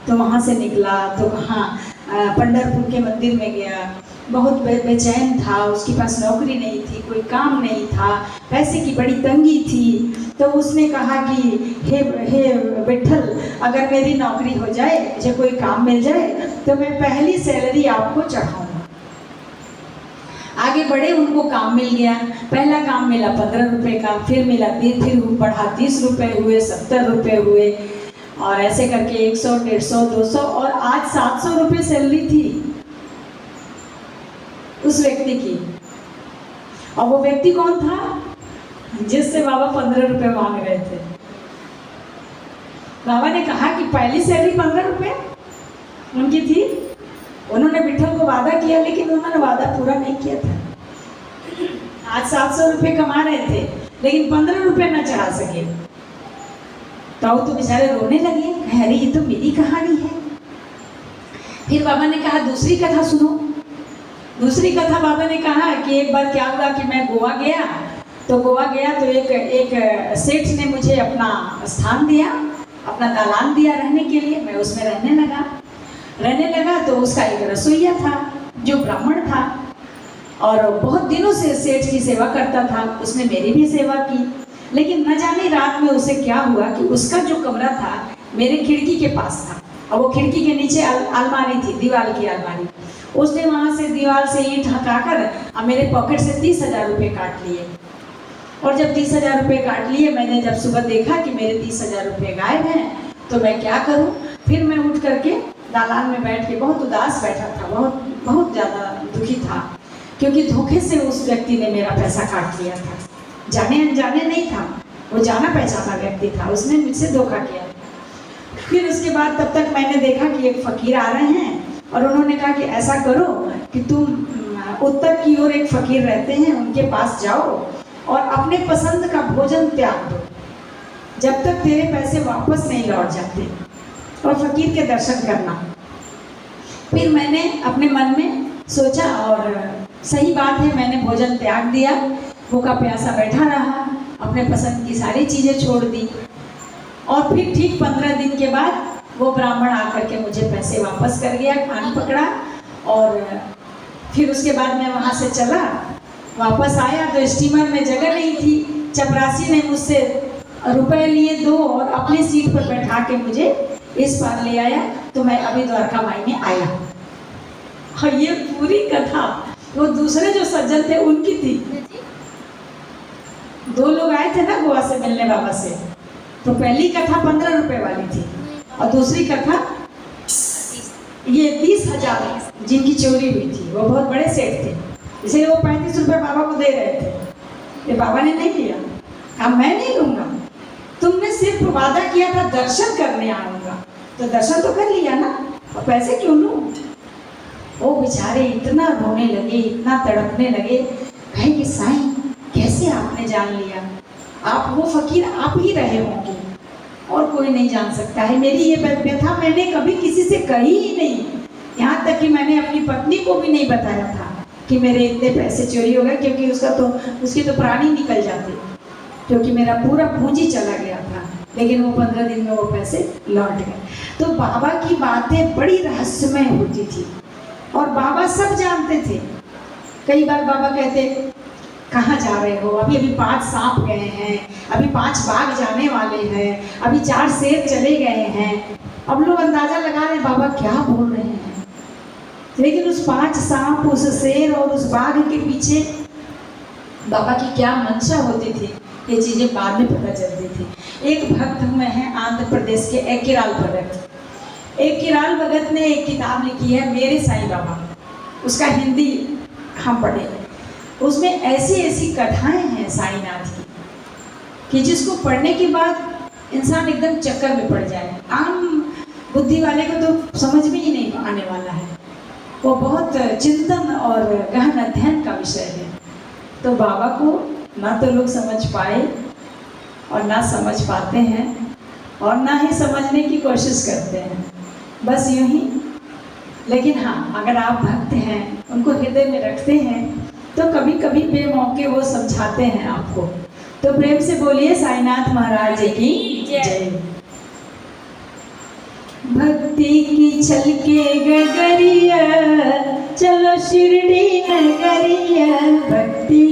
तो वहाँ से निकला तो कहाँ पंढरपुर के मंदिर में गया। बहुत बेचैन था, उसके पास नौकरी नहीं थी, कोई काम नहीं था, पैसे की बड़ी तंगी थी। तो उसने कहा कि हे विठल, अगर मेरी नौकरी हो जाए, मुझे कोई काम मिल जाए तो मैं पहली सैलरी आपको चढ़ाऊँगा। आगे बढ़े, उनको काम मिल गया। पहला काम मिला 15 रुपये का, फिर मिला फिर बढ़ा 30 रुपये हुए, 70 रुपये हुए, और ऐसे करके 100, 150, 200 और आज 700 रुपये सैलरी थी उस व्यक्ति की। और वो व्यक्ति कौन था? जिससे बाबा 15 रुपये मांग रहे थे। बाबा ने कहा कि पहली सैलरी 15 रुपये उनकी थी। उन्होंने विठल को वादा किया, लेकिन उन्होंने वादा पूरा नहीं किया था। आज 700 रुपये कमा रहे थे, लेकिन 15 रुपये न चढ़ा सके। तो बेचारे रोने लगे, अरे ये तो मेरी कहानी है। फिर बाबा ने कहा दूसरी कथा सुनो। दूसरी कथा बाबा ने कहा कि एक बार क्या हुआ कि मैं गोवा गया। तो गोवा गया तो एक सेठ ने मुझे अपना स्थान दिया, अपना दालान दिया रहने के लिए। मैं उसमें रहने लगा तो उसका एक रसोइया था जो ब्राह्मण था, और बहुत दिनों से सेठ की सेवा करता था। उसने मेरी भी सेवा की, लेकिन न जाने रात में उसे क्या हुआ कि उसका जो कमरा था मेरे खिड़की के पास था, और वो खिड़की के नीचे अलमारी थी, दीवार की अलमारी। उसने वहाँ से दीवार से ईंट हटाकर मेरे पॉकेट से 30,000 रुपये काट लिए। और जब 30,000 रुपये काट लिए, मैंने जब सुबह देखा कि मेरे 30,000 रुपये गायब हैं, तो मैं क्या करूँ? फिर मैं उठ करके दालान में बैठ के बहुत उदास बैठा था, बहुत ज़्यादा दुखी था, क्योंकि धोखे से उस व्यक्ति ने मेरा पैसा काट लिया था। जाने अनजाने नहीं था, वो जाना पहचाना व्यक्ति था, उसने मुझसे धोखा किया। फिर उसके बाद तब तक मैंने देखा कि एक फकीर आ रहे हैं, और उन्होंने कहा कि ऐसा करो कि तुम उत्तर की ओर एक फकीर रहते हैं, उनके पास जाओ और अपने पसंद का भोजन त्याग दो जब तक तेरे पैसे वापस नहीं लौट जाते, और फकीर के दर्शन करना। फिर मैंने अपने मन में सोचा, और सही बात है, मैंने भोजन त्याग दिया, भूखा प्यासा बैठा रहा, अपने पसंद की सारी चीज़ें छोड़ दी। और फिर ठीक 15 दिन के बाद वो ब्राह्मण आकर के मुझे पैसे वापस कर गया, कान पकड़ा। और फिर उसके बाद मैं वहाँ से चला, वापस आया तो स्टीमर में जगह नहीं थी। चपरासी ने मुझसे रुपए लिए 2 और अपनी सीट पर बैठा के मुझे इस पार ले आया। तो मैं अभी द्वारका माई में आया। और ये पूरी कथा वो दूसरे जो सज्जन थे उनकी थी। 2 लोग आए थे ना गोवा से मिलने बाबा से, तो पहली कथा 15 रुपए वाली थी, और दूसरी कथा ये 30,000 जिनकी चोरी हुई थी। वो बहुत बड़े सेठ थे, इसलिए वो 35 रुपये बाबा को दे रहे थे। ये बाबा ने नहीं लिया, कहा मैं नहीं लूँगा, तुमने सिर्फ वादा किया था दर्शन करने आऊँगा, तो दर्शन तो कर लिया ना, और पैसे क्यों लूँ? वो बेचारे इतना रोने लगे, इतना तड़पने लगे, कहे कि साईं कैसे आपने जान लिया? आप वो फकीर आप ही रहे होंगे, और कोई नहीं जान सकता है। मेरी ये व्यथा मैंने कभी किसी से कही ही नहीं, यहाँ तक कि मैंने अपनी पत्नी को भी नहीं बताया था कि मेरे इतने पैसे चोरी हो गए, क्योंकि उसके तो प्राण ही निकल जाते, क्योंकि मेरा पूरा पूंजी चला गया था। लेकिन वो 15 दिन में वो पैसे लौट गए। तो बाबा की बातें बड़ी रहस्यमय होती थी, और बाबा सब जानते थे। कई बार बाबा कहते, कहाँ जा रहे हो? अभी 5 सांप गए हैं, अभी 5 बाघ जाने वाले हैं, अभी 4 शेर चले गए हैं। अब लोग अंदाजा लगा रहे हैं बाबा क्या बोल रहे हैं, लेकिन उस 5 सांप, उस शेर और उस बाघ के पीछे बाबा की क्या मंशा होती थी, ये चीज़ें बाद में पता चलती थी। एक भक्त में है आंध्र प्रदेश के एक किराल भगत। एक किराल भगत ने एक किताब लिखी है मेरे साईं बाबा, उसका हिंदी हम पढ़े। उसमें ऐसी ऐसी कथाएं हैं साईनाथ की कि जिसको पढ़ने के बाद इंसान एकदम चक्कर में पड़ जाए। आम बुद्धि वाले को तो समझ में ही नहीं आने वाला है, वो बहुत चिंतन और गहन अध्ययन का विषय है। तो बाबा को ना तो लोग समझ पाए और ना समझ पाते हैं, और ना ही समझने की कोशिश करते हैं, बस यूं ही। लेकिन हाँ, अगर आप भक्त हैं, उनको हृदय में रखते हैं, तो कभी कभी बेमौके वो समझाते हैं आपको। तो प्रेम से बोलिए साईनाथ महाराज की जय। भक्ति की छलके गगरिया, चलो शिरडी नगरिया, भक्ति